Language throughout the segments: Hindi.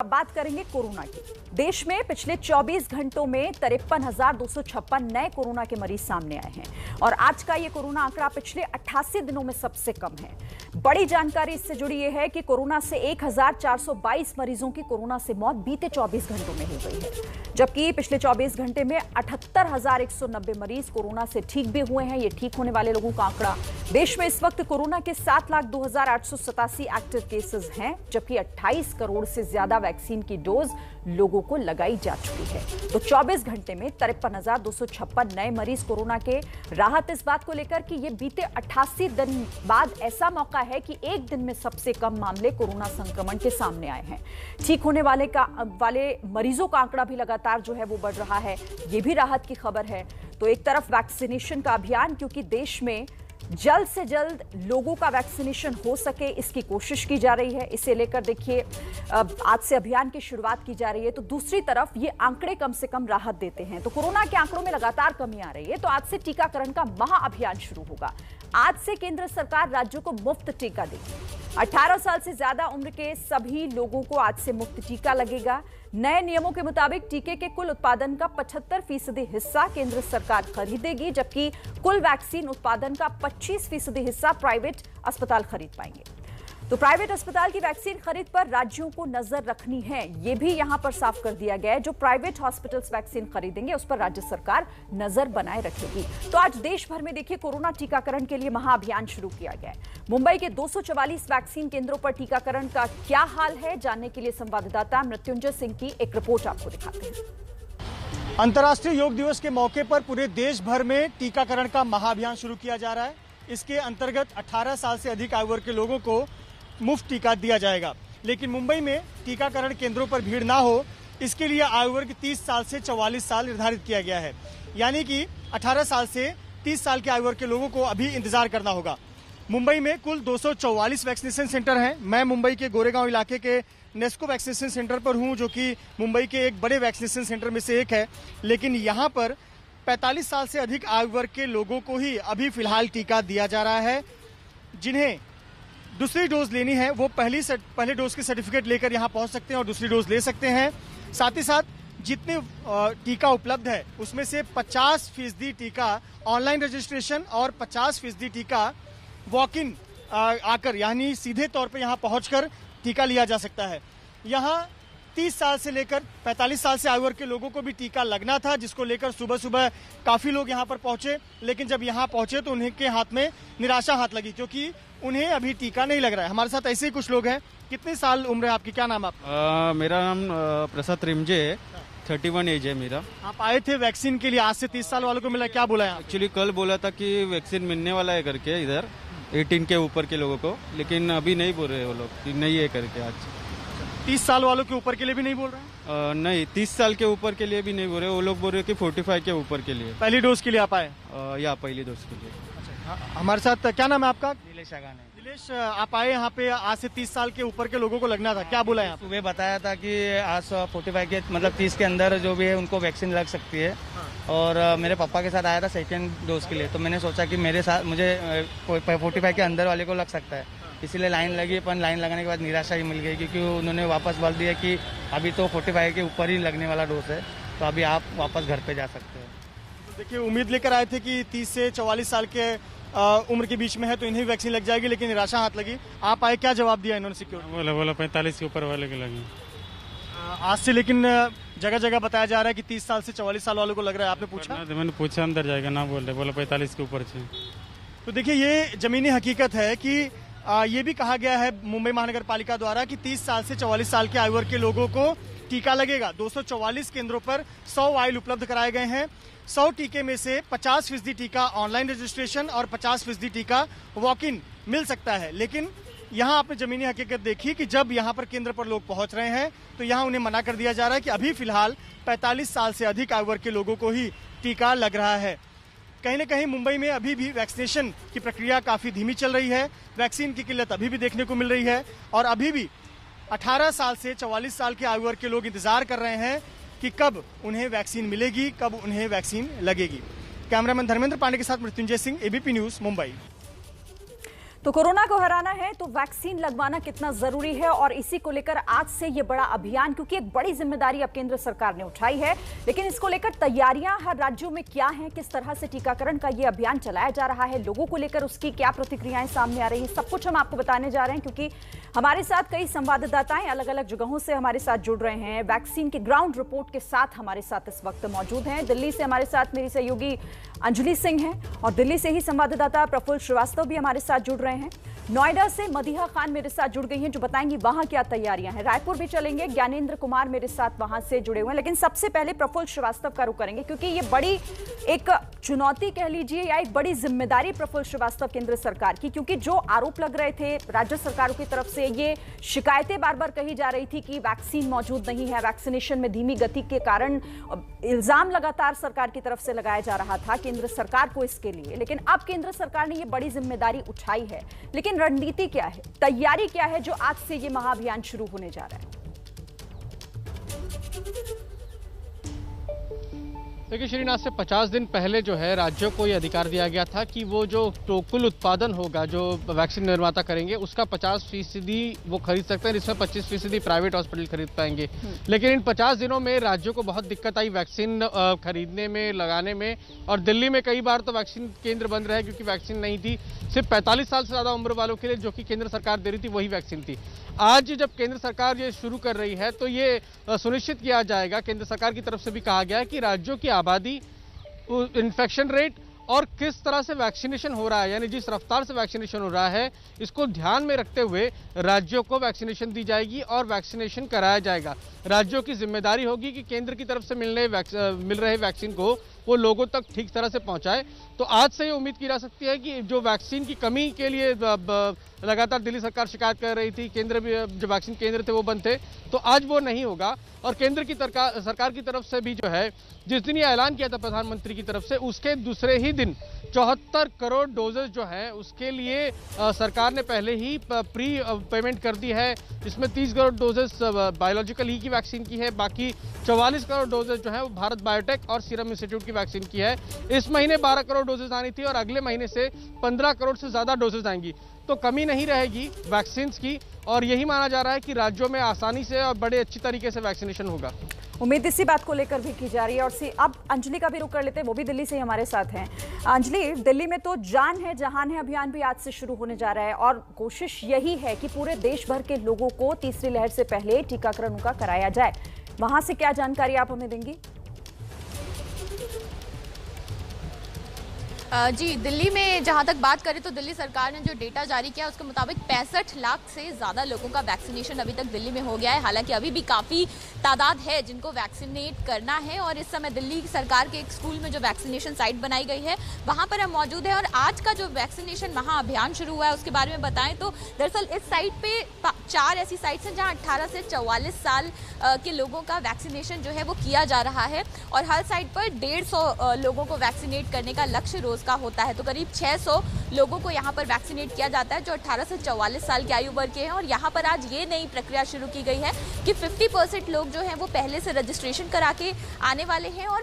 अब बात करेंगे कोरोना की। देश में पिछले 24 घंटों में 53,256 नए कोरोना के मरीज सामने आए हैं और आज का ये कोरोना आंकड़ा पिछले 88 दिनों में सबसे कम है। बड़ी जानकारी इससे जुड़ी ये है कि कोरोना से 1,422 मरीजों की कोरोना से मौत बीते 24 घंटों में हो गई है, जबकि पिछले 24 घंटे में 78,190 मरीज कोरोना से ठीक भी हुए हैं। ये ठीक होने वाले लोगों का आंकड़ा देश में इस वक्त कोरोना के 7,02,887 एक्टिव केसेस हैं, जबकि 28 करोड़ से ज्यादा वैक्सीन की डोज लोगों को लगाई जा चुकी है। तो 24 घंटे में 53,256 नए मरीज कोरोना के। राहत इस बात को लेकर कि ये बीते 88 दिन बाद ऐसा मौका है कि एक दिन में सबसे कम मामले कोरोना संक्रमण के सामने आए हैं। ठीक होने वाले मरीजों का आंकड़ा भी लगातार जो है वो बढ़ रहा है, ये भी राहत की खबर है। तो एक तरफ वैक्सीनेशन का अभियान, क्योंकि देश में जल्द से जल्द लोगों का वैक्सीनेशन हो सके इसकी कोशिश की जा रही है। इसे लेकर देखिए आज से अभियान की शुरुआत की जा रही है। तो दूसरी तरफ ये आंकड़े कम से कम राहत देते हैं। तो कोरोना के आंकड़ों में लगातार कमी आ रही है, तो आज से टीकाकरण का महाअभियान शुरू होगा। आज से केंद्र सरकार राज्यों को मुफ्त टीका देगी। 18 साल से ज्यादा उम्र के सभी लोगों को आज से मुफ्त टीका लगेगा। नए नियमों के मुताबिक टीके के कुल उत्पादन का 75% हिस्सा केंद्र सरकार खरीदेगी, जबकि कुल वैक्सीन उत्पादन का 25% हिस्सा प्राइवेट अस्पताल खरीद पाएंगे। तो प्राइवेट अस्पताल की वैक्सीन खरीद पर राज्यों को नजर रखनी है, यह भी यहां पर साफ कर दिया गया है। जो प्राइवेट हॉस्पिटल्स वैक्सीन खरीदेंगे उस पर राज्य सरकार नजर बनाए रखेगी। तो आज देश भर में देखिए कोरोना टीकाकरण के लिए महाअभियान शुरू किया गया है। मुंबई के 244 वैक्सीन केंद्रों पर टीकाकरण का क्या हाल है, जानने के लिए संवाददाता मृत्युंजय सिंह की एक रिपोर्ट आपको दिखाते हैं। अंतर्राष्ट्रीय योग दिवस के मौके पर पूरे देश भर में टीकाकरण का महाअभियान शुरू किया जा रहा है। इसके अंतर्गत 18 साल से अधिक आयु वर्ग के लोगों को मुफ्त टीका दिया जाएगा। लेकिन मुंबई में टीकाकरण केंद्रों पर भीड़ ना हो, इसके लिए आयु वर्ग 30 साल से 44 साल निर्धारित किया गया है। यानी कि 18 साल से 30 साल के आयु वर्ग के लोगों को अभी इंतजार करना होगा। मुंबई में कुल 244 वैक्सीनेशन सेंटर हैं। मैं मुंबई के गोरेगांव इलाके के नेस्को वैक्सीनेशन सेंटर पर हूं, जो कि मुंबई के एक बड़े वैक्सीनेशन सेंटर में से एक है। लेकिन यहाँ पर 45 साल से अधिक आयु वर्ग के लोगों को ही अभी फिलहाल टीका दिया जा रहा है। जिन्हें दूसरी डोज लेनी है वो पहले डोज की सर्टिफिकेट लेकर यहाँ पहुँच सकते हैं और दूसरी डोज ले सकते हैं। साथ ही साथ जितने टीका उपलब्ध है उसमें से 50% टीका ऑनलाइन रजिस्ट्रेशन और 50% टीका वॉक इन आकर यानी सीधे तौर पे यहाँ पहुंचकर टीका लिया जा सकता है। यहाँ 30 साल से लेकर 45 साल से आयु वर्ग के लोगों को भी टीका लगना था, जिसको लेकर सुबह सुबह काफी लोग यहाँ पर पहुंचे। लेकिन जब यहाँ पहुंचे तो उन्हें के हाथ में निराशा हाथ लगी, क्योंकि उन्हें अभी टीका नहीं लग रहा है। हमारे साथ ऐसे ही कुछ लोग हैं। कितने साल उम्र है आपकी, क्या नाम है आपका? मेरा नाम प्रसाद रिमजे है, 31 एज है मेरा। आप आए थे वैक्सीन के लिए, आज से 30 साल वालों को मिला, क्या बोला है? एक्चुअली कल बोला था कि वैक्सीन मिलने वाला है करके इधर 18 के ऊपर के लोगों को, लेकिन अभी नहीं बोल रहे वो लोग कि नहीं है करके। आज 30 साल वालों के ऊपर के लिए भी नहीं बोल रहे हैं? नहीं, 30 साल के ऊपर के लिए भी नहीं बोल रहे। वो लोग बोल रहे कि 45 के ऊपर के लिए। पहली डोज के लिए आप आए? या पहली डोज के लिए। हमारे साथ क्या नाम है आपका? नीलेश आगाने। नीलेश, आप आए यहाँ पे, आज से 30 साल के ऊपर के लोगों को लगना था, क्या बोला है आप? सुबह बताया था कि आज 45 के मतलब 30 के अंदर जो भी है उनको वैक्सीन लग सकती है। और मेरे पापा के साथ आया था सेकेंड डोज के लिए, तो मैंने सोचा कि मेरे साथ मुझे 45 के अंदर वाले को लग सकता है, इसीलिए लाइन लगी। पर लाइन लगाने के बाद निराशा ही मिल गई, क्योंकि उन्होंने वापस बोल दिया कि अभी तो 45 के ऊपर ही लगने वाला डोज है, तो अभी आप वापस घर पे जा सकते हैं। तो देखिए, उम्मीद लेकर आए थे कि 30 से 44 साल के उम्र के बीच में है तो इन्हें वैक्सीन लग जाएगी, लेकिन निराशा हाथ लगी। आप आए, क्या जवाब दिया इन्होंने? सिक्योरिटी बोला 45 के ऊपर वाले के लगे। आज से लेकिन जगह जगह बताया जा रहा है कि 30 साल से 44 साल वालों को लग रहा है। आपने पूछा? मैंने पूछा, अंदर जाएगा ना बोल रहे, बोला 45 के ऊपर से। तो देखिए, ये जमीनी हकीकत है कि ये भी कहा गया है मुंबई महानगर पालिका द्वारा कि 30 साल से 44 साल के आयु वर्ग के लोगों को टीका लगेगा। 244 केंद्रों पर 100 वाइल उपलब्ध कराए गए हैं। 100 टीके में से 50% टीका ऑनलाइन रजिस्ट्रेशन और 50% टीका वॉक इन मिल सकता है। लेकिन यहाँ आपने जमीनी हकीकत देखी कि जब यहाँ पर केंद्र पर लोग पहुंच रहे हैं तो यहाँ उन्हें मना कर दिया जा रहा है कि अभी फिलहाल 45 साल से अधिक आयु वर्ग के लोगों को ही टीका लग रहा है। कहीं न कहीं मुंबई में अभी भी वैक्सीनेशन की प्रक्रिया काफी धीमी चल रही है। वैक्सीन की किल्लत अभी भी देखने को मिल रही है और अभी भी 18 साल से 44 साल के आयु वर्ग के लोग इंतजार कर रहे हैं कि कब उन्हें वैक्सीन मिलेगी, कब उन्हें वैक्सीन लगेगी। कैमरामैन धर्मेंद्र पांडे के साथ मृत्युंजय सिंह, एबीपी न्यूज, मुंबई। तो कोरोना को हराना है तो वैक्सीन लगवाना कितना जरूरी है, और इसी को लेकर आज से ये बड़ा अभियान, क्योंकि एक बड़ी जिम्मेदारी अब केंद्र सरकार ने उठाई है। लेकिन इसको लेकर तैयारियां हर राज्यों में क्या हैं, किस तरह से टीकाकरण का ये अभियान चलाया जा रहा है, लोगों को लेकर उसकी क्या प्रतिक्रियाएं सामने आ रही हैं, सब कुछ हम आपको बताने जा रहे हैं। क्योंकि हमारे साथ कई संवाददाताएं अलग अलग जगहों से हमारे साथ जुड़ रहे हैं, वैक्सीन की ग्राउंड रिपोर्ट के साथ हमारे साथ इस वक्त मौजूद हैं। दिल्ली से हमारे साथ मेरी सहयोगी अंजलि सिंह हैं, और दिल्ली से ही संवाददाता प्रफुल्ल श्रीवास्तव भी हमारे साथ जुड़ रहे हैं। नोएडा से मदीहा खान मेरे साथ जुड़ गई हैं, जो बताएंगी वहां क्या तैयारियां हैं। रायपुर भी चलेंगे, ज्ञानेंद्र कुमार मेरे साथ वहां से जुड़े हुए हैं। लेकिन सबसे पहले प्रफुल्ल श्रीवास्तव का रुख करेंगे, क्योंकि ये बड़ी एक चुनौती कह लीजिए या एक बड़ी जिम्मेदारी प्रफुल्ल श्रीवास्तव केंद्र सरकार की, क्योंकि जो आरोप लग रहे थे राज्य सरकारों की तरफ से, ये शिकायतें बार बार कही जा रही थी कि वैक्सीन मौजूद नहीं है, वैक्सीनेशन में धीमी गति के कारण इल्जाम लगातार सरकार की तरफ से लगाया जा रहा था केंद्र सरकार को इसके लिए। लेकिन अब केंद्र सरकार ने ये बड़ी जिम्मेदारी उठाई है, लेकिन रणनीति क्या है, तैयारी क्या है, जो आज से ये महाअभियान शुरू होने जा रहा है? देखिए श्रीनाथ, से 50 दिन पहले जो है राज्यों को ये अधिकार दिया गया था कि वो जो कुल उत्पादन होगा जो वैक्सीन निर्माता करेंगे उसका 50% वो खरीद सकते हैं, जिसमें 25% प्राइवेट हॉस्पिटल खरीद पाएंगे। लेकिन इन 50 दिनों में राज्यों को बहुत दिक्कत आई वैक्सीन खरीदने में, लगाने में, और दिल्ली में कई बार तो वैक्सीन केंद्र बंद रहे क्योंकि वैक्सीन नहीं थी। सिर्फ 45 साल से ज़्यादा उम्र वालों के लिए जो कि केंद्र सरकार दे रही थी वही वैक्सीन थी। आज जब केंद्र सरकार ये शुरू कर रही है तो ये सुनिश्चित किया जाएगा, केंद्र सरकार की तरफ से भी कहा गया है कि राज्यों की आबादी, इन्फेक्शन रेट और किस तरह से वैक्सीनेशन हो रहा है, यानी जिस रफ्तार से वैक्सीनेशन हो रहा है, इसको ध्यान में रखते हुए राज्यों को वैक्सीनेशन दी जाएगी और वैक्सीनेशन कराया जाएगा। राज्यों की जिम्मेदारी होगी कि केंद्र की तरफ से मिल रहे वैक्सीन को वो लोगों तक ठीक तरह से पहुंचाए। तो आज से ये उम्मीद की जा सकती है कि जो वैक्सीन की कमी के लिए लगातार दिल्ली सरकार शिकायत कर रही थी, केंद्र भी जो वैक्सीन केंद्र थे वो बंद थे, तो आज वो नहीं होगा। और केंद्र की सरकार की तरफ से भी जो है, जिस दिन ये ऐलान किया था प्रधानमंत्री की तरफ से, उसके दूसरे ही दिन 74 करोड़ डोजेज जो है उसके लिए सरकार ने पहले ही प्री पेमेंट कर दी है। इसमें 30 करोड़ डोजेस बायोलॉजिकल ई की वैक्सीन की है, बाकी 44 करोड़ डोजेज जो है वो भारत बायोटेक और सीरम इंस्टीट्यूट की वैक्सीन की है। इस महीने 12 करोड़ डोजेज आनी थी और अगले महीने से 15 करोड़ से ज़्यादा डोजेज आएंगी। तो कमी नहीं रहेगी वैक्सीन की, और यही माना जा रहा है कि राज्यों में आसानी से और बड़े अच्छी तरीके से वैक्सीनेशन होगा। उम्मीद इसी बात को लेकर भी की जा रही है। और अब अंजलि का भी रुख कर लेते हैं, वो भी दिल्ली से हमारे साथ हैं। अंजलि, दिल्ली में तो जान है जहान है अभियान भी आज से शुरू होने जा रहा है, और कोशिश यही है कि पूरे देश भर के लोगों को तीसरी लहर से पहले टीकाकरण उनका कराया जाए। वहां से क्या जानकारी आप हमें देंगी? जी, दिल्ली में जहां तक बात करें तो दिल्ली सरकार ने जो डेटा जारी किया उसके मुताबिक 65 लाख से ज़्यादा लोगों का वैक्सीनेशन अभी तक दिल्ली में हो गया है। हालांकि अभी भी काफ़ी तादाद है जिनको वैक्सीनेट करना है, और इस समय दिल्ली सरकार के एक स्कूल में जो वैक्सीनेशन साइट बनाई गई है वहां पर हम मौजूद है। और आज का जो वैक्सीनेशन महाअभियान शुरू हुआ है उसके बारे में बताएं तो दरअसल इस साइट पे 4 ऐसी साइट्स हैं जहाँ 18 से 44 साल के लोगों का वैक्सीनेशन जो है वो किया जा रहा है, और हर साइट पर 150 लोगों को वैक्सीनेट करने का लक्ष्य रोज का होता है। तो करीब 600 लोगों को यहाँ पर वैक्सीनेट किया जाता है जो 18 से 44 साल की आयु वर्ग के हैं। और यहाँ पर आज ये नई प्रक्रिया शुरू की गई है कि 50% लोग जो हैं वो पहले से रजिस्ट्रेशन करा के आने वाले हैं, और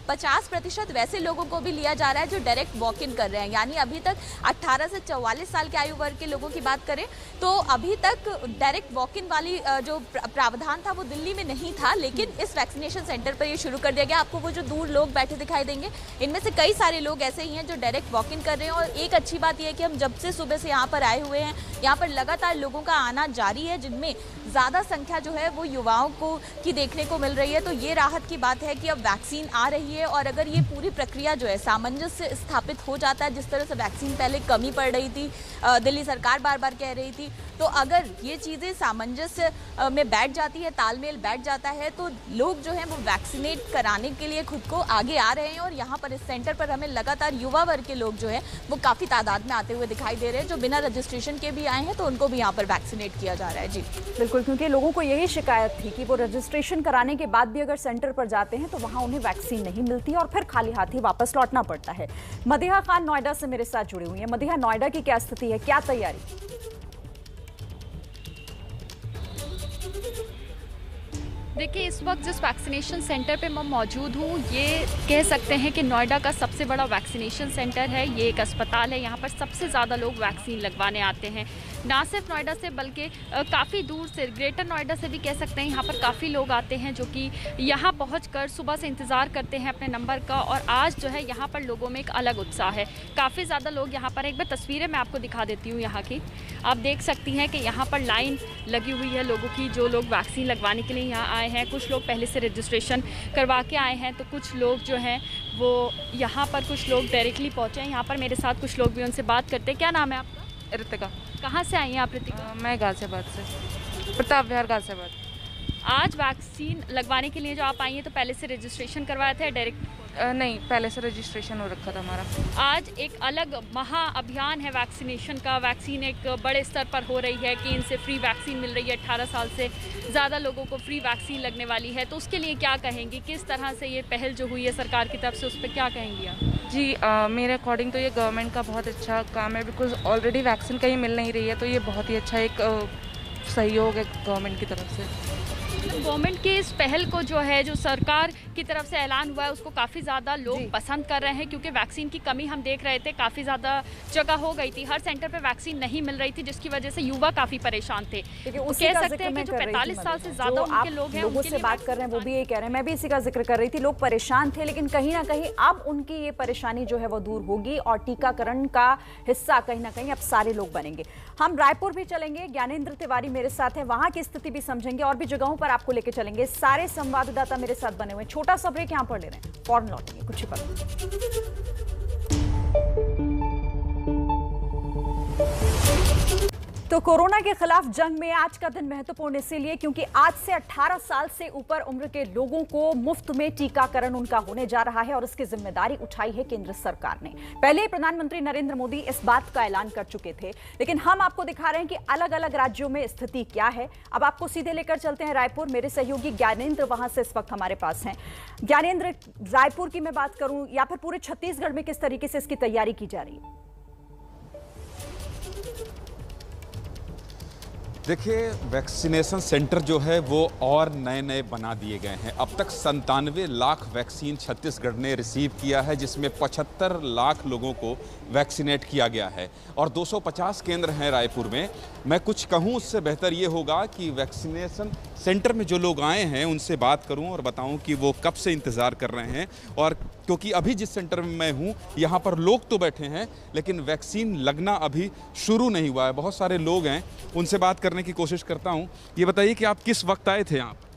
50% वैसे लोगों को भी लिया जा रहा है जो डायरेक्ट वॉक इन कर रहे हैं। यानी अभी तक 18 से 44 साल के आयु वर्ग के लोगों की बात करें तो अभी तक डायरेक्ट वॉक इन वाली जो प्रावधान था वो दिल्ली में नहीं था, लेकिन इस वैक्सीनेशन सेंटर पर ये शुरू कर दिया गया। आपको वो जो दूर लोग बैठे दिखाई देंगे, इनमें से कई सारे लोग ऐसे ही हैं जो डायरेक्ट वॉक इन कर रहे हैं। और एक अच्छी बात यह है कि हम जब से सुबह से यहाँ पर आए हुए हैं, यहाँ पर लगातार लोगों का आना जारी है, जिनमें ज़्यादा संख्या जो है वो युवाओं को की देखने को मिल रही है। तो ये राहत की बात है कि अब वैक्सीन आ रही है, और अगर ये पूरी प्रक्रिया जो है सामंजस्य स्थापित हो जाता है, जिस तरह से वैक्सीन पहले कमी पड़ रही थी, दिल्ली सरकार बार बार कह रही थी, तो अगर ये चीज़ें सामंजस्य में बैठ जाती है, तालमेल बैठ जाता है, तो लोग जो हैं वो वैक्सीनेट कराने के लिए खुद को आगे आ रहे हैं। और यहाँ पर इस सेंटर पर हमें लगातार युवा वर्ग के लोग जो है वो काफ़ी तादाद में आते हुए दिखाई दे रहे हैं, जो बिना रजिस्ट्रेशन के भी आए हैं, तो उनको भी यहाँ पर वैक्सीनेट किया जा रहा है। जी बिल्कुल, क्योंकि लोगों को यही शिकायत थी कि वो रजिस्ट्रेशन कराने के बाद भी अगर सेंटर पर जाते हैं तो वहाँ उन्हें वैक्सीन नहीं मिलती और फिर खाली हाथ ही वापस लौटना पड़ता है। मदीहा खान नोएडा से मेरे साथ जुड़ी हुई है। मदीहा, नोएडा की क्या स्थिति है, क्या तैयारी? देखिए, इस वक्त जिस वैक्सीनेशन सेंटर पे मैं मौजूद हूँ, ये कह सकते हैं कि नोएडा का सबसे बड़ा वैक्सीनेशन सेंटर है। ये एक अस्पताल है, यहाँ पर सबसे ज़्यादा लोग वैक्सीन लगवाने आते हैं। ना सिर्फ नोएडा से बल्कि काफ़ी दूर से, ग्रेटर नोएडा से भी कह सकते हैं, यहाँ पर काफ़ी लोग आते हैं जो कि यहाँ पहुँचकर सुबह से इंतज़ार करते हैं अपने नंबर का। और आज जो है यहाँ पर लोगों में एक अलग उत्साह है, काफ़ी ज़्यादा लोग यहाँ पर। एक बार तस्वीरें मैं आपको दिखा देती हूँ यहाँ की। आप देख सकती हैं कि यहाँ पर लाइन लगी हुई है लोगों की, जो लोग वैक्सीन लगवाने के लिए यहाँ आए हैं। कुछ लोग पहले से रजिस्ट्रेशन करवा के आए हैं, तो कुछ लोग जो हैं वो यहाँ पर, कुछ लोग डायरेक्टली पहुँचे हैं यहाँ पर। मेरे साथ कुछ लोग भी, उनसे बात करते हैं। क्या नाम है आपका? ऋतिका। कहाँ से आई हैं आप ऋतिका? मैं गाजियाबाद से, प्रताप विहार गाजियाबाद। आज वैक्सीन लगवाने के लिए जो आप आई हैं, तो पहले से रजिस्ट्रेशन करवाया था या डायरेक्ट? नहीं, पहले से रजिस्ट्रेशन हो रखा था हमारा। आज एक अलग महा अभियान है वैक्सीनेशन का। वैक्सीन एक बड़े स्तर पर हो रही है कि इनसे फ्री वैक्सीन मिल रही है। 18 साल से ज़्यादा लोगों को फ्री वैक्सीन लगने वाली है, तो उसके लिए क्या कहेंगी? किस तरह से ये पहल जो हुई है सरकार की तरफ से, उस पर क्या कहेंगी आप? जी, मेरे अकॉर्डिंग तो ये गवर्नमेंट का बहुत अच्छा काम है, बिकॉज ऑलरेडी वैक्सीन कहीं मिल नहीं रही है, तो ये बहुत ही अच्छा एक सहयोग है गवर्नमेंट की तरफ से। गवर्नमेंट की इस पहल को जो है, जो सरकार की तरफ से ऐलान हुआ है, उसको काफ़ी ज़्यादा लोग पसंद कर रहे हैं, क्योंकि वैक्सीन की कमी हम देख रहे थे, काफ़ी ज़्यादा जगह हो गई थी, हर सेंटर पे वैक्सीन नहीं मिल रही थी, जिसकी वजह से युवा काफ़ी परेशान थे। कह सकते हैं कि जो 45 साल से ज़्यादा उनके लोग हैं, लोगों से बात कर रहे हैं, वो भी ये कह रहे हैं, मैं भी इसी का जिक्र कर रही थी, लोग परेशान थे, लेकिन कहीं ना कहीं अब उनकी ये परेशानी जो है वो दूर होगी और टीकाकरण का हिस्सा कहीं ना कहीं अब सारे लोग बनेंगे। हम रायपुर भी चलेंगे, ज्ञानेंद्र तिवारी मेरे साथ है, वहां की स्थिति भी समझेंगे और भी जगहों पर आपको लेके चलेंगे। सारे संवाददाता मेरे साथ बने हुए। छोटा सा ब्रेक यहां पर ले रहे हैं, फौरन लौटेंगे कुछ ही पल। तो कोरोना के खिलाफ जंग में आज का दिन महत्वपूर्ण इसीलिए क्योंकि आज से 18 साल से ऊपर उम्र के लोगों को मुफ्त में टीकाकरण उनका होने जा रहा है और इसकी जिम्मेदारी उठाई है केंद्र सरकार ने। पहले प्रधानमंत्री नरेंद्र मोदी इस बात का ऐलान कर चुके थे, लेकिन हम आपको दिखा रहे हैं कि अलग अलग राज्यों में स्थिति क्या है। अब आपको सीधे लेकर चलते हैं रायपुर। मेरे सहयोगी ज्ञानेंद्र वहां से इस वक्त हमारे पास हैं। ज्ञानेंद्र, रायपुर की मैं बात करूं या फिर पूरे छत्तीसगढ़ में किस तरीके से इसकी तैयारी की जा रही है? देखिए, वैक्सीनेशन सेंटर जो है वो और नए नए बना दिए गए हैं। अब तक 97 लाख वैक्सीन छत्तीसगढ़ ने रिसीव किया है, जिसमें 75 लाख लोगों को वैक्सीनेट किया गया है और 250 केंद्र हैं रायपुर में। मैं कुछ कहूँ उससे बेहतर ये होगा कि वैक्सीनेशन सेंटर में जो लोग आए हैं उनसे बात करूं और बताऊं कि वो कब से इंतज़ार कर रहे हैं। और क्योंकि अभी जिस सेंटर में मैं हूं यहाँ पर लोग तो बैठे हैं, लेकिन वैक्सीन लगना अभी शुरू नहीं हुआ है। बहुत सारे लोग हैं, उनसे बात करने की कोशिश करता हूं। ये बताइए कि आप किस वक्त आए थे यहाँ पर?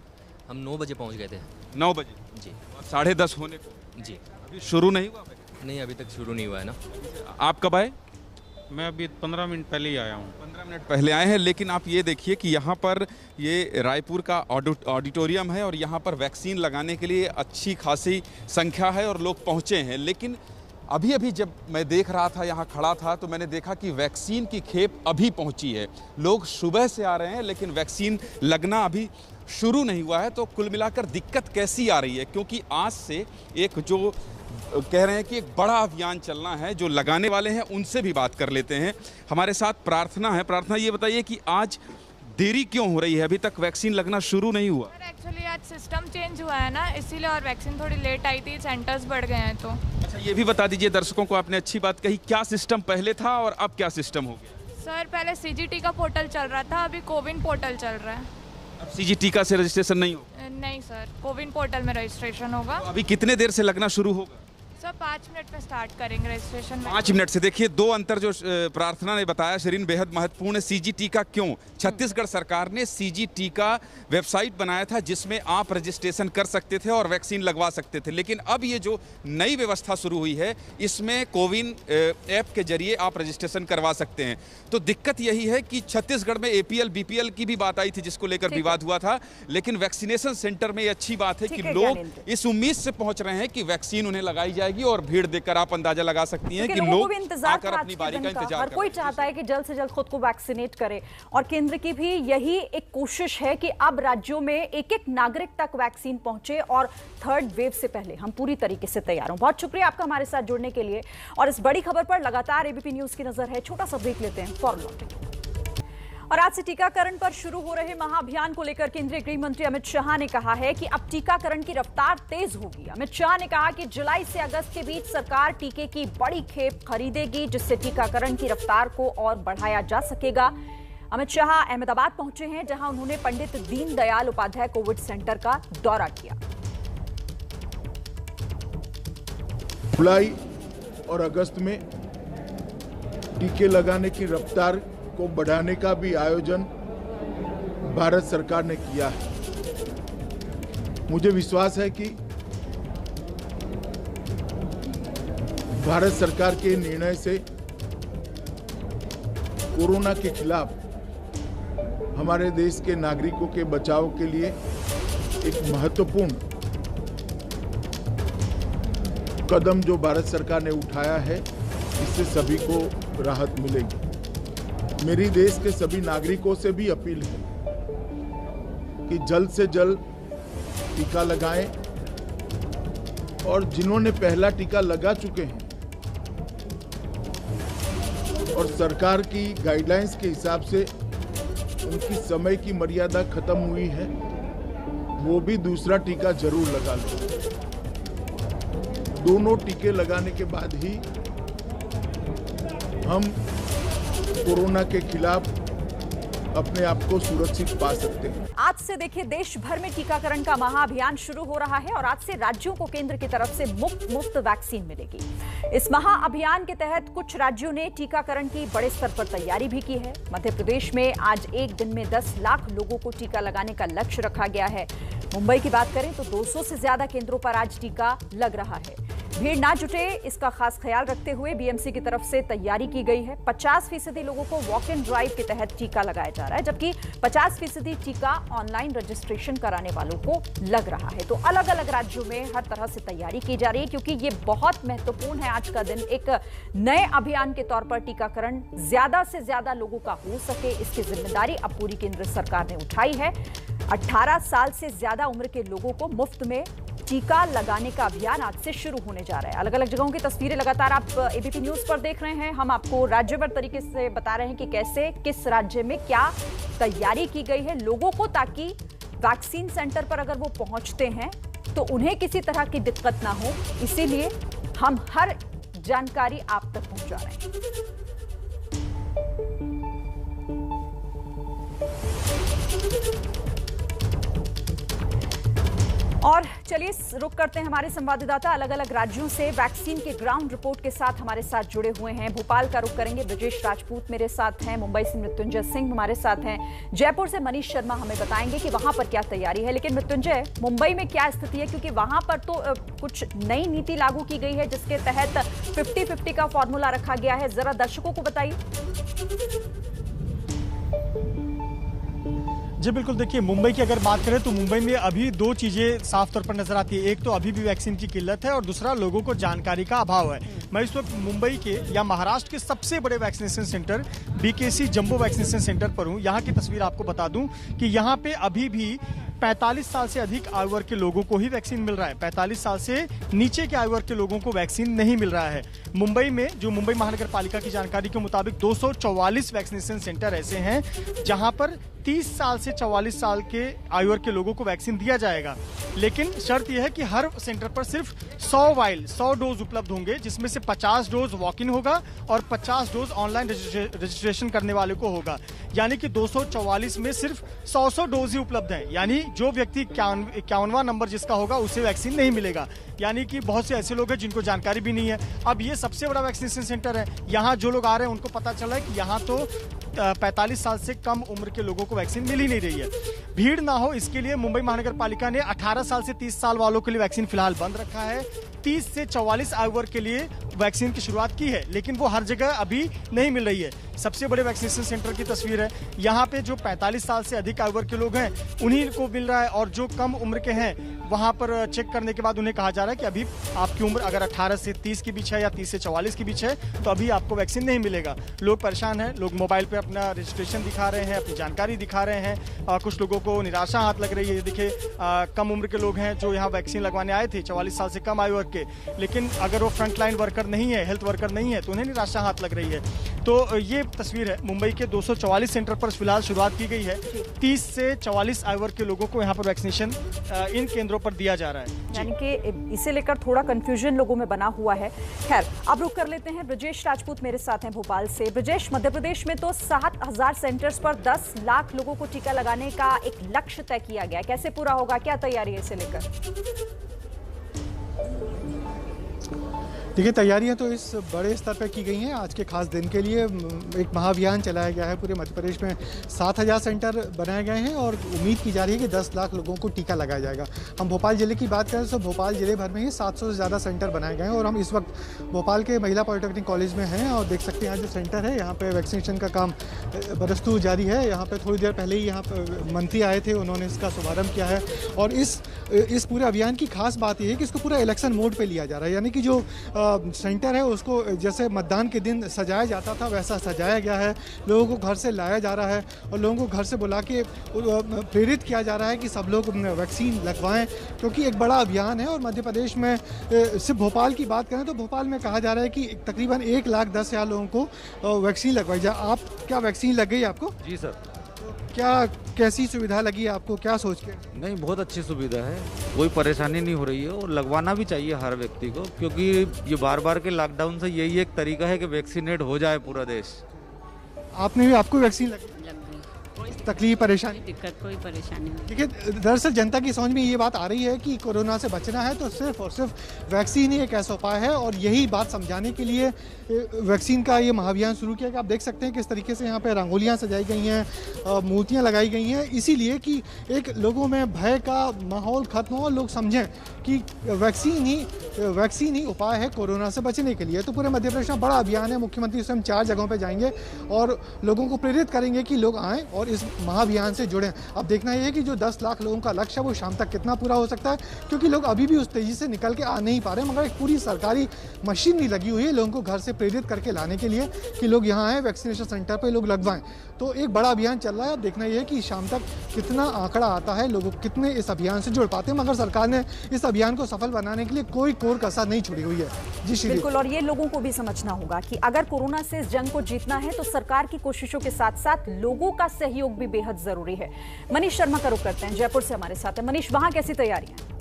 हम 9 बजे पहुँच गए थे। 9 बजे जी। 10:30 होने को? जी। अभी शुरू नहीं हुआ? नहीं, अभी तक शुरू नहीं हुआ है ना। आप कब आए? मैं अभी 15 मिनट पहले ही आया हूँ। 15 मिनट पहले आए हैं, लेकिन आप ये देखिए कि यहाँ पर ये रायपुर का ऑडिटोरियम है और यहाँ पर वैक्सीन लगाने के लिए अच्छी खासी संख्या है और लोग पहुँचे हैं। लेकिन अभी अभी जब मैं देख रहा था, यहाँ खड़ा था, तो मैंने देखा कि वैक्सीन की खेप अभी पहुँची है। लोग सुबह से आ रहे हैं, लेकिन वैक्सीन लगना अभी शुरू नहीं हुआ है। तो कुल मिलाकर दिक्कत कैसी आ रही है? क्योंकि आज से एक जो कह रहे हैं कि एक बड़ा अभियान चलना है, जो लगाने वाले हैं उनसे भी बात कर लेते हैं। हमारे साथ प्रार्थना है। प्रार्थना, ये बताइए कि आज देरी क्यों हो रही है? अभी तक वैक्सीन लगना शुरू नहीं हुआ? एक्चुअली आज सिस्टम चेंज हुआ है ना, इसीलिए और वैक्सीन थोड़ी लेट आई थी, सेंटर्स बढ़ गए हैं। तो अच्छा, ये भी बता दीजिए दर्शकों को, आपने अच्छी बात कही, क्या सिस्टम पहले था और अब क्या सिस्टम हो गया? सर, पहले CGT का पोर्टल चल रहा था, अभी कोविन पोर्टल चल रहा है। अब CGT का से रजिस्ट्रेशन नहीं होगा? नहीं सर, कोविन पोर्टल में रजिस्ट्रेशन होगा। तो अभी कितने देर से लगना शुरू होगा? सर 5 मिनट में स्टार्ट करेंगे रजिस्ट्रेशन। 5 मिनट से। देखिए, दो अंतर जो प्रार्थना ने बताया शरीन बेहद महत्वपूर्ण है। CGT का क्यों? छत्तीसगढ़ सरकार ने CGT का वेबसाइट बनाया था जिसमें आप रजिस्ट्रेशन कर सकते थे और वैक्सीन लगवा सकते थे, लेकिन अब ये जो नई व्यवस्था शुरू हुई है इसमें कोविन ऐप के जरिए आप रजिस्ट्रेशन करवा सकते हैं। तो दिक्कत यही है कि छत्तीसगढ़ में APL BPL की भी बात आई थी जिसको लेकर विवाद हुआ था, लेकिन वैक्सीनेशन सेंटर में ये अच्छी बात है कि लोग इस उम्मीद से पहुंच रहे हैं कि वैक्सीन उन्हें लगाई जाएगी और भीड़ देखकर आप अंदाजा लगा सकती हैं कि लोग आकर अपनी बारी का इंतजार हर कोई चाहता है कि जल्द से जल्द खुद को वैक्सीनेट करे और केंद्र की भी यही एक कोशिश है कि अब राज्यों में एक एक नागरिक तक वैक्सीन पहुंचे और थर्ड वेव से पहले हम पूरी तरीके से तैयार हों। बहुत शुक्रिया आपका हमारे साथ जुड़ने के लिए और इस बड़ी खबर पर लगातार ABP न्यूज की नजर है। छोटा सा ब्रेक लेते हैं, फौरन लौटेंगे। और आज से टीकाकरण पर शुरू हो रहे महाअभियान को लेकर केंद्रीय गृह मंत्री अमित शाह ने कहा है कि अब टीकाकरण की रफ्तार तेज होगी। अमित शाह ने कहा कि जुलाई से अगस्त के बीच सरकार टीके की बड़ी खेप खरीदेगी, जिससे टीकाकरण की रफ्तार को और बढ़ाया जा सकेगा। अमित शाह अहमदाबाद पहुंचे हैं, जहां उन्होंने पंडित दीनदयाल उपाध्याय कोविड सेंटर का दौरा किया। जुलाई और अगस्त में टीके लगाने की रफ्तार को बढ़ाने का भी आयोजन भारत सरकार ने किया है। मुझे विश्वास है कि भारत सरकार के निर्णय से कोरोना के खिलाफ हमारे देश के नागरिकों के बचाव के लिए एक महत्वपूर्ण कदम जो भारत सरकार ने उठाया है, इससे सभी को राहत मिलेगी। मेरी देश के सभी नागरिकों से भी अपील है कि जल्द से जल्द टीका लगाएं और जिन्होंने पहला टीका लगा चुके हैं और सरकार की गाइडलाइंस के हिसाब से उनकी समय की मर्यादा खत्म हुई है, वो भी दूसरा टीका जरूर लगा लें। दोनों टीके लगाने के बाद ही हम कोरोना के खिलाफ अपने आप को सुरक्षित पा सकते हैं। आज से देखिए, देश भर में टीकाकरण का महाअभियान शुरू हो रहा है और आज से राज्यों को केंद्र की तरफ से मुफ्त वैक्सीन मिलेगी। इस महाअभियान के तहत कुछ राज्यों ने टीकाकरण की बड़े स्तर पर तैयारी भी की है। मध्य प्रदेश में आज एक दिन में 10 लाख लोगों को टीका लगाने का लक्ष्य रखा गया है। मुंबई की बात करें तो 200 से ज्यादा केंद्रों पर आज टीका लग रहा है। भीड़ ना जुटे, इसका खास ख्याल रखते हुए बीएमसी की तरफ से तैयारी की गई है। 50% लोगों को वॉक इन ड्राइव के तहत टीका लगाया जा रहा है, जबकि 50% टीका ऑनलाइन रजिस्ट्रेशन कराने वालों को लग रहा है। तो अलग अलग राज्यों में हर तरह से तैयारी की जा रही है, क्योंकि ये बहुत महत्वपूर्ण है। आज का दिन एक नए अभियान के तौर पर टीकाकरण ज्यादा से ज्यादा लोगों का हो सके, इसकी जिम्मेदारी अब पूरी केंद्र सरकार ने उठाई है। 18 साल से ज्यादा उम्र के लोगों को मुफ्त में टीका लगाने का अभियान आज से शुरू होने जा रहा है। अलग अलग जगहों की तस्वीरें लगातार आप एबीपी न्यूज पर देख रहे हैं। हम आपको राज्यभर तरीके से बता रहे हैं कि कैसे किस राज्य में क्या तैयारी की गई है लोगों को, ताकि वैक्सीन सेंटर पर अगर वो पहुंचते हैं तो उन्हें किसी तरह की दिक्कत ना हो। इसीलिए हम हर जानकारी आप तक पहुंचा रहे हैं। और चलिए रुक करते हैं, हमारे संवाददाता अलग अलग राज्यों से वैक्सीन के ग्राउंड रिपोर्ट के साथ हमारे साथ जुड़े हुए हैं। भोपाल का रुक करेंगे, ब्रजेश राजपूत मेरे साथ हैं, मुंबई से मृत्युंजय सिंह हमारे साथ हैं, जयपुर से मनीष शर्मा हमें बताएंगे कि वहां पर क्या तैयारी है। लेकिन मृत्युंजय, मुंबई में क्या स्थिति है, क्योंकि वहां पर तो कुछ नई नीति लागू की गई है जिसके तहत 50-50 का फॉर्मूला रखा गया है। जरा दर्शकों को बताइए। जी बिल्कुल, देखिए मुंबई की अगर बात करें तो मुंबई में अभी दो चीजें साफ तौर पर नजर आती है। एक तो अभी भी वैक्सीन की किल्लत है और दूसरा लोगों को जानकारी का अभाव है। मैं इस वक्त मुंबई के या महाराष्ट्र के सबसे बड़े vaccination centre BKC jumbo vaccination centre पर हूं। यहाँ की तस्वीर आपको बता दूं कि यहाँ पे अभी भी 45 साल से अधिक आयु वर्ग के लोगों को ही वैक्सीन मिल रहा है। 45 साल से नीचे के आयु वर्ग के लोगों को वैक्सीन नहीं मिल रहा है। मुंबई में जो मुंबई महानगर पालिका की जानकारी के मुताबिक 244 वैक्सीनेशन सेंटर ऐसे हैं जहां पर 30 साल से 44 साल के आयु वर्ग के लोगों को वैक्सीन दिया जाएगा। लेकिन शर्त यह है कि हर सेंटर पर सिर्फ 100 डोज उपलब्ध होंगे, जिसमें से 50 डोज वॉक इन होगा और 50 डोज ऑनलाइन रजिस्ट्रेशन करने वाले को होगा। यानी कि 244 में सिर्फ 100 डोज ही उपलब्ध है। यानी जो व्यक्ति 51वां नंबर जिसका होगा उसे वैक्सीन नहीं मिलेगा। यानी कि बहुत से ऐसे लोग हैं जिनको जानकारी भी नहीं है। अब ये सबसे बड़ा वैक्सीनेशन सेंटर है। यहाँ जो लोग आ रहे हैं उनको पता चला है कि यहाँ तो 45 साल से कम उम्र के लोगों को वैक्सीन मिल ही नहीं रही है। भीड़ ना हो इसके लिए मुंबई महानगर पालिका ने 18 साल से 30 साल वालों के लिए वैक्सीन फिलहाल बंद रखा है। 30 से 44 आयु वर्ग के लिए वैक्सीन की शुरुआत की है, लेकिन वो हर जगह अभी नहीं मिल रही है। सबसे बड़े वैक्सीनेशन सेंटर की तस्वीर है। यहाँ पे जो 45 साल से अधिक आयु वर्ग के लोग हैं उन्हीं को मिल रहा है, और जो कम उम्र के हैं वहां पर चेक करने के बाद उन्हें कहा जा रहा है कि अभी आपकी उम्र अगर 18 से 30 के बीच है या 30 से 44 के बीच है तो अभी आपको वैक्सीन नहीं मिलेगा। लोग परेशान हैं, लोग मोबाइल पे अपना रजिस्ट्रेशन दिखा रहे हैं, अपनी जानकारी दिखा रहे हैं। कुछ लोगों को निराशा हाथ लग रही है। देखिए कम उम्र के लोग हैं जो यहाँ वैक्सीन लगवाने आए थे, 44 साल से कम आयु वर्ग के, लेकिन अगर वो फ्रंट लाइन वर्कर नहीं है, हेल्थ वर्कर नहीं है, तो उन्हें निराशा हाथ लग रही है। तो ये तस्वीर है मुंबई के 244 सेंटर पर फिलहाल शुरुआत की गई है। 30 से 44 आयु वर्ग के लोगों को यहाँ पर वैक्सीनेशन इन केंद्रों पर दिया जा रहा है। यानी कि इसे लेकर थोड़ा कंफ्यूजन लोगों में बना हुआ है। खैर, अब रुक कर लेते हैं। ब्रजेश राजपूत मेरे साथ हैं भोपाल से। ब्रजेश, मध्य प्रदेश में तो 7,000 सेंटर्स पर 10 लाख लोगों को टीका लगाने का एक लक्ष्य तय किया गया, कैसे पूरा होगा, क्या तैयारी है इसे लेकर? देखिए, तैयारियां तो इस बड़े स्तर पर की गई हैं। आज के खास दिन के लिए एक महाअभियान चलाया गया है। पूरे मध्य प्रदेश में 7,000 सेंटर बनाए गए हैं और उम्मीद की जा रही है कि 10 लाख लोगों को टीका लगाया जाएगा। हम भोपाल जिले की बात करें तो भोपाल जिले भर में ही 700 से ज़्यादा सेंटर बनाए गए हैं और हम इस वक्त भोपाल के महिला पॉलिटेक्निक कॉलेज में हैं और देख सकते हैं यहाँ जो सेंटर है, यहाँ पर वैक्सीनेशन का काम बरस्तू जारी है। यहाँ पर थोड़ी देर पहले ही यहाँ पर मंत्री आए थे, उन्होंने इसका शुभारम्भ किया है। और इस पूरे अभियान की खास बात यह है कि इसको पूरा इलेक्शन मोड पर लिया जा रहा है, यानी कि जो सेंटर है उसको जैसे मतदान के दिन सजाया जाता था वैसा सजाया गया है। लोगों को घर से लाया जा रहा है और लोगों को घर से बुला के प्रेरित किया जा रहा है कि सब लोग वैक्सीन लगवाएं, क्योंकि एक बड़ा अभियान है। और मध्य प्रदेश में सिर्फ भोपाल की बात करें तो भोपाल में कहा जा रहा है कि तकरीबन 1,10,000 लोगों को वैक्सीन लगवाई जाए। आप क्या वैक्सीन लग गई आपको? जी सर। क्या कैसी सुविधा लगी आपको, क्या सोच के? नहीं, बहुत अच्छी सुविधा है, कोई परेशानी नहीं हो रही है और लगवाना भी चाहिए हर व्यक्ति को, क्योंकि ये बार के लॉकडाउन से यही एक तरीका है कि वैक्सीनेट हो जाए पूरा देश। आपको वैक्सीन लगी? कोई तकलीफ परेशानी? दिक्कत कोई परेशानी नहीं। देखिए, दरअसल जनता की समझ में ये बात आ रही है कि कोरोना से बचना है तो सिर्फ और सिर्फ वैक्सीन ही एक ऐसा उपाय है और यही बात समझाने के लिए वैक्सीन का ये महाअभियान शुरू किया। कि आप देख सकते हैं किस तरीके से यहाँ पे रंगोलियाँ सजाई गई हैं, मूर्तियाँ लगाई गई हैं, इसीलिए कि एक लोगों में भय का माहौल खत्म हो और लोग समझें कि वैक्सीन ही उपाय है कोरोना से बचने के लिए। तो पूरे मध्य प्रदेश में बड़ा अभियान है। मुख्यमंत्री स्वयं 4 जगहों पर जाएंगे और लोगों को प्रेरित करेंगे कि लोग आएँ और इस महाअभियान से जुड़ें। अब देखना ये है कि जो 10 लाख लोगों का लक्ष्य है वो शाम तक कितना पूरा हो सकता है, क्योंकि लोग अभी भी उस तेजी से निकल के आ नहीं पा रहे। मगर एक पूरी सरकारी मशीन नहीं लगी हुई है लोगों को घर से प्रेरित करके लाने के लिए कि लोग यहाँ आए, वैक्सीनेशन सेंटर पर लोग लगवाएं। तो एक बड़ा अभियान चल रहा है। अब देखना यह है कि शाम तक कितना आंकड़ा आता है, लोग कितने इस अभियान से जुड़ पाते हैं। मगर सरकार ने इस अभियान को सफल बनाने के लिए कोई कोर कसर नहीं छोड़ी हुई है। जी श्री बिल्कुल, और ये लोगों को भी समझना होगा कि अगर कोरोना से इस जंग को जीतना है तो सरकार की कोशिशों के साथ साथ लोगों का सहयोग भी बेहद जरूरी है। मनीष शर्मा का रुख करते हैं, जयपुर से हमारे साथ है। मनीष, वहां कैसी तैयारियां?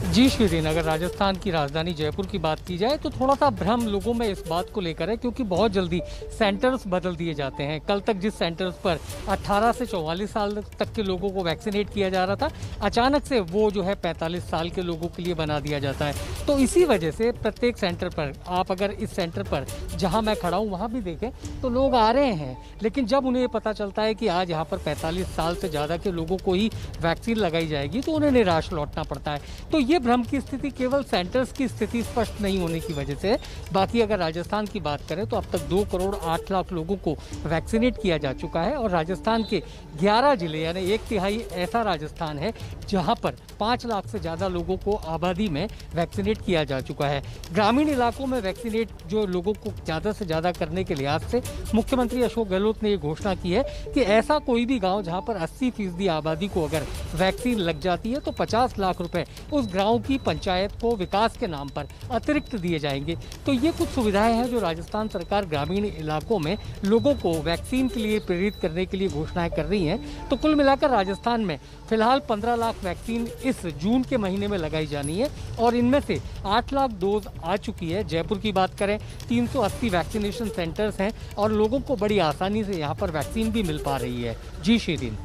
जी श्रीन, अगर राजस्थान की राजधानी जयपुर की बात की जाए तो थोड़ा सा भ्रम लोगों में इस बात को लेकर है, क्योंकि बहुत जल्दी सेंटर्स बदल दिए जाते हैं। कल तक जिस सेंटर्स पर 18 से 44 साल तक के लोगों को वैक्सीनेट किया जा रहा था, अचानक से वो जो है 45 साल के लोगों के लिए बना दिया जाता है। तो इसी वजह से प्रत्येक सेंटर पर, आप अगर इस सेंटर पर जहाँ मैं खड़ा हूँ वहाँ भी देखें तो लोग आ रहे हैं, लेकिन जब उन्हें पता चलता है कि आज यहाँ पर 45 साल से ज़्यादा के लोगों को ही वैक्सीन लगाई जाएगी तो उन्हें निराश लौटना पड़ता है। तो ये भ्रम की स्थिति केवल सेंटर्स की स्थिति स्पष्ट नहीं होने की वजह से। बाकी अगर राजस्थान की बात करें तो अब तक 2 करोड़ 8 लाख लोगों को वैक्सीनेट किया जा चुका है और राजस्थान के 11 जिले यानी 1/3 ऐसा राजस्थान है जहां पर 5 लाख से ज़्यादा लोगों को आबादी में वैक्सीनेट किया जा चुका है। ग्रामीण इलाकों में वैक्सीनेट जो लोगों को ज़्यादा से ज़्यादा करने के लिहाज से मुख्यमंत्री अशोक गहलोत ने ये घोषणा की है कि ऐसा कोई भी गाँव जहाँ पर 80% आबादी को अगर वैक्सीन लग जाती है तो 50 लाख रुपए उस गाँव की पंचायत को विकास के नाम पर अतिरिक्त दिए जाएंगे। तो ये कुछ सुविधाएं हैं जो राजस्थान सरकार ग्रामीण इलाकों में लोगों को वैक्सीन के लिए प्रेरित करने के लिए घोषणाएं कर रही हैं। तो कुल मिलाकर राजस्थान में फिलहाल 15 लाख वैक्सीन इस जून के महीने में लगाई जानी है और इनमें से 8 लाख डोज आ चुकी है। जयपुर की बात करें 380 वैक्सीनेशन सेंटर्स हैं और लोगों को बड़ी आसानी से यहाँ पर वैक्सीन भी मिल पा रही है। जी श्रीन।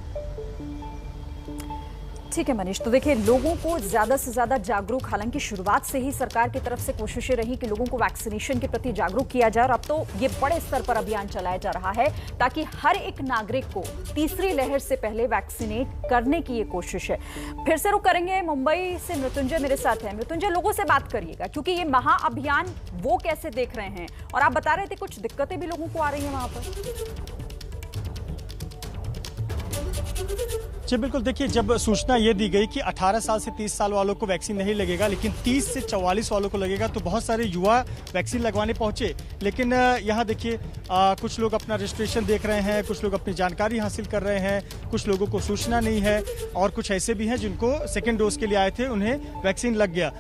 ठीक है मनीष, तो देखिए लोगों को ज्यादा से ज्यादा जागरूक, हालांकि शुरुआत से ही सरकार की तरफ से कोशिशें रही कि लोगों को वैक्सीनेशन के प्रति जागरूक किया जाए और अब तो ये बड़े स्तर पर अभियान चलाया जा रहा है ताकि हर एक नागरिक को तीसरी लहर से पहले वैक्सीनेट करने की ये कोशिश है। फिर से रुक करेंगे, मुंबई से मृत्युंजय मेरे साथ है। मृत्युंजय, लोगों से बात करिएगा क्योंकि ये महाअभियान वो कैसे देख रहे हैं और आप बता रहे थे कुछ दिक्कतें भी लोगों को आ रही है वहां पर। जी बिल्कुल, देखिए जब सूचना ये दी गई कि 18 साल से 30 साल वालों को वैक्सीन नहीं लगेगा लेकिन 30 से 44 वालों को लगेगा, तो बहुत सारे युवा वैक्सीन लगवाने पहुंचे। लेकिन यहाँ देखिए कुछ लोग अपना रजिस्ट्रेशन देख रहे हैं, कुछ लोग अपनी जानकारी हासिल कर रहे हैं, कुछ लोगों को सूचना नहीं है और कुछ ऐसे भी हैं जिनको सेकेंड डोज के लिए आए थे, उन्हें वैक्सीन लग गया।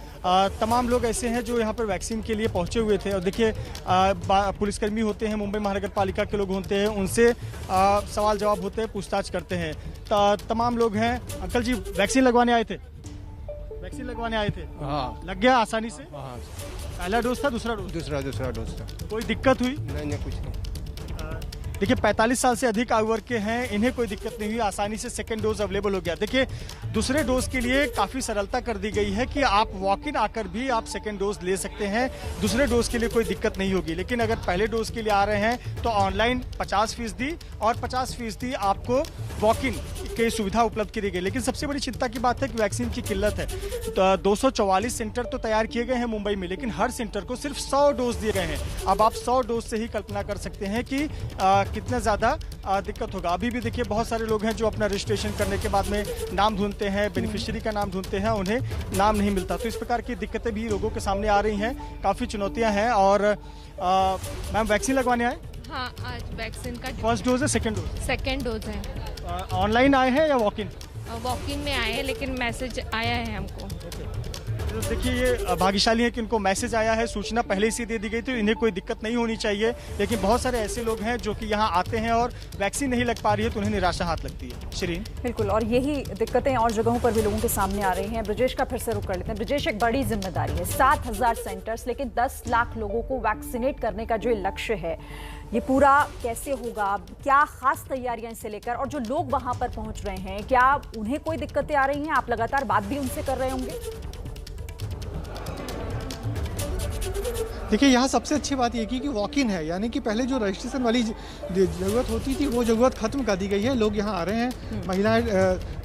तमाम लोग ऐसे हैं जो यहाँ पर वैक्सीन के लिए पहुँचे हुए थे। और देखिए पुलिसकर्मी होते हैं, मुंबई महानगर पालिका के लोग होते हैं, उनसे सवाल जवाब होते हैं, पूछताछ करते हैं। तमाम लोग हैं। अंकल जी वैक्सीन लगवाने आए थे? वैक्सीन लगवाने आए थे? हाँ। लग गया आसानी से? हाँ। पहला डोज था, दूसरा डोज? दूसरा डोज था। कोई दिक्कत हुई? नहीं कुछ नहीं। देखिए 45 साल से अधिक आयु वर्ग के हैं, इन्हें कोई दिक्कत नहीं हुई, आसानी से सेकंड डोज अवेलेबल हो गया। देखिए दूसरे डोज के लिए काफ़ी सरलता कर दी गई है कि आप वॉक इन आकर भी आप सेकंड डोज ले सकते हैं, दूसरे डोज के लिए कोई दिक्कत नहीं होगी। लेकिन अगर पहले डोज के लिए आ रहे हैं तो ऑनलाइन 50% और 50% आपको वॉक इन की सुविधा उपलब्ध की गई। लेकिन सबसे बड़ी चिंता की बात है कि वैक्सीन की किल्लत है। तो 244 सेंटर तो तैयार किए गए हैं मुंबई में, लेकिन हर सेंटर को सिर्फ 100 डोज दिए गए हैं। अब आप 100 डोज से ही कल्पना कर सकते हैं कि कितना ज़्यादा दिक्कत होगा। अभी भी देखिए बहुत सारे लोग हैं जो अपना रजिस्ट्रेशन करने के बाद में नाम ढूंढते हैं, बेनिफिशियरी का नाम ढूंढते हैं, उन्हें नाम नहीं मिलता। तो इस प्रकार की दिक्कतें भी लोगों के सामने आ रही हैं, काफ़ी चुनौतियां हैं। और मैम वैक्सीन लगवाने आए? हाँ, आज वैक्सीन का फर्स्ट डोज है, सेकेंड डोज? सेकेंड डोज है। ऑनलाइन आए हैं या वॉक इन? वॉक इन में आए हैं, लेकिन मैसेज आया है हमको। तो देखिए ये भाग्यशाली है कि उनको मैसेज आया है, सूचना पहले से दे दी गई, तो इन्हें कोई दिक्कत नहीं होनी चाहिए। लेकिन बहुत सारे ऐसे लोग हैं जो कि यहाँ आते हैं और वैक्सीन नहीं लग पा रही है, तो उन्हें निराशा हाथ लगती है। श्रीन बिल्कुल, और यही दिक्कतें और जगहों पर भी लोगों के सामने आ रही हैं। ब्रजेश का फिर से रुख कर लेते हैं। ब्रजेश, एक बड़ी जिम्मेदारी है, 7000 सेंटर्स, लेकिन 10 लाख लोगों को वैक्सीनेट करने का जो लक्ष्य है, ये पूरा कैसे होगा? क्या खास तैयारियां इसे लेकर, और जो लोग वहां पर पहुंच रहे हैं, क्या उन्हें कोई दिक्कतें आ रही हैं? आप लगातार बात भी उनसे कर रहे होंगे। देखिए यहाँ सबसे अच्छी बात ये की कि वॉक इन है, यानी कि पहले जो रजिस्ट्रेशन वाली ज़रूरत होती थी वो ज़रूरत ख़त्म कर दी गई है। लोग यहाँ आ रहे हैं,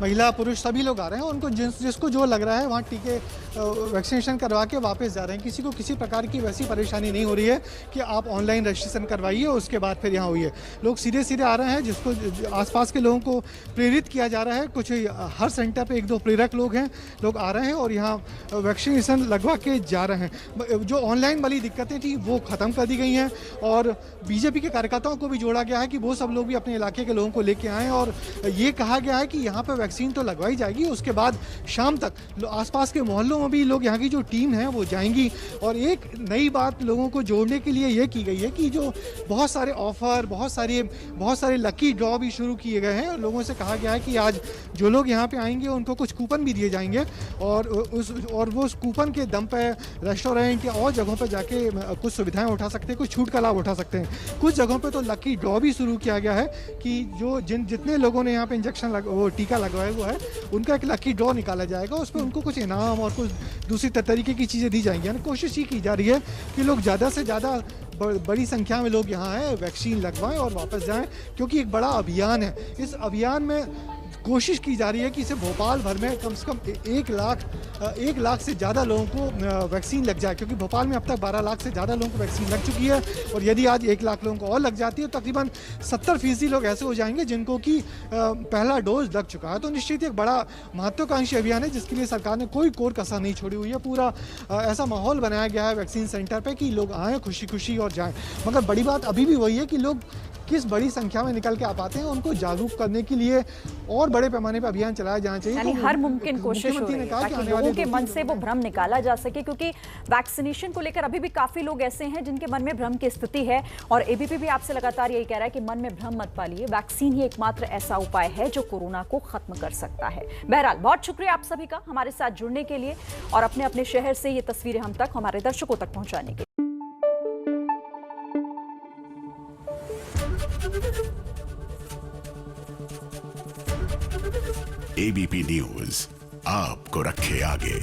महिला पुरुष सभी लोग आ रहे हैं, उनको जिसको जो लग रहा है वहाँ टीके वैक्सीनेशन करवा के वापस जा रहे हैं। किसी को किसी प्रकार की वैसी परेशानी नहीं हो रही है कि आप ऑनलाइन रजिस्ट्रेशन करवाइए उसके बाद फिर यहाँ हुई है। लोग सीधे सीधे आ रहे हैं, जिसको आसपास के लोगों को प्रेरित किया जा रहा है। कुछ हर सेंटर पे 1-2 प्रेरक लोग हैं, लोग आ रहे हैं और यहाँ वैक्सीनेशन लगवा के जा रहे हैं। जो ऑनलाइन वाली दिक्कतें थी वो ख़त्म कर दी गई हैं और बीजेपी के कार्यकर्ताओं को भी जोड़ा गया है कि वो सब लोग भी अपने इलाके के लोगों को लेके आएँ। और ये कहा गया है कि यहाँ पर वैक्सीन तो लगवाई जाएगी, उसके बाद शाम तक आसपास के मोहल्लों में भी लोग, यहाँ की जो टीम है वो जाएंगी। और एक नई बात लोगों को जोड़ने के लिए ये की गई है कि जो बहुत सारे ऑफर, बहुत सारे लकी ड्रॉ भी शुरू किए गए हैं। और लोगों से कहा गया है कि आज जो लोग यहाँ पे आएंगे उनको कुछ कूपन भी दिए जाएंगे और वो उस कूपन के दम पे रेस्टोरेंट या और जगहों पे जाके कुछ सुविधाएं उठा सकते हैं, कुछ छूट का लाभ उठा सकते हैं। कुछ जगहों पे तो लकी ड्रॉ भी शुरू किया गया है कि जो जितने लोगों ने यहाँ पे वो टीका लगवाया हुआ है उनका एक लकी ड्रॉ निकाला जाएगा, उस पर उनको कुछ इनाम और कुछ दूसरी तरीके की चीज़ें दी जाएंगी। यानी कोशिश ये की जा रही है कि लोग ज़्यादा से ज़्यादा बड़ी संख्या में लोग यहाँ आए, वैक्सीन लगवाएं और वापस जाएं, क्योंकि एक बड़ा अभियान है। इस अभियान में कोशिश की जा रही है कि इसे भोपाल भर में कम से कम 1 लाख से ज़्यादा लोगों को वैक्सीन लग जाए, क्योंकि भोपाल में अब तक 12 लाख से ज़्यादा लोगों को वैक्सीन लग चुकी है। और यदि आज 1 लाख लोगों को और लग जाती है तो तकरीबन 70% लोग ऐसे हो जाएंगे जिनको कि पहला डोज लग चुका है। तो निश्चित एक बड़ा महत्वाकांक्षी अभियान है जिसके लिए सरकार ने कोई कोर कसर नहीं छोड़ी हुई है। पूरा ऐसा माहौल बनाया गया है वैक्सीन सेंटर पर कि लोग आएँ खुशी खुशी और जाएँ। मगर बड़ी बात अभी भी वही है कि लोग किस बड़ी संख्या में निकल के आ पाते हैं, उनको जागरूक करने के लिए और बड़े पैमाने पर अभियान चलाया जाना चाहिए। यानी हर मुमकिन कोशिश हो रही है ताकि लोगों के मन से वो भ्रम निकाला जा सके, क्योंकि वैक्सीनेशन को लेकर अभी भी काफी लोग ऐसे हैं जिनके मन में भ्रम की स्थिति है। और एबीपी भी आपसे लगातार यही कह रहा है कि मन में भ्रम मत पालिए, वैक्सीन ही एकमात्र ऐसा उपाय है जो कोरोना को खत्म कर सकता है। बहरहाल बहुत शुक्रिया आप सभी का हमारे साथ जुड़ने के लिए और अपने अपने शहर से ये तस्वीरें हम तक, हमारे दर्शकों तक पहुंचाने के लिए। एबीपी न्यूज आपको रखे आगे।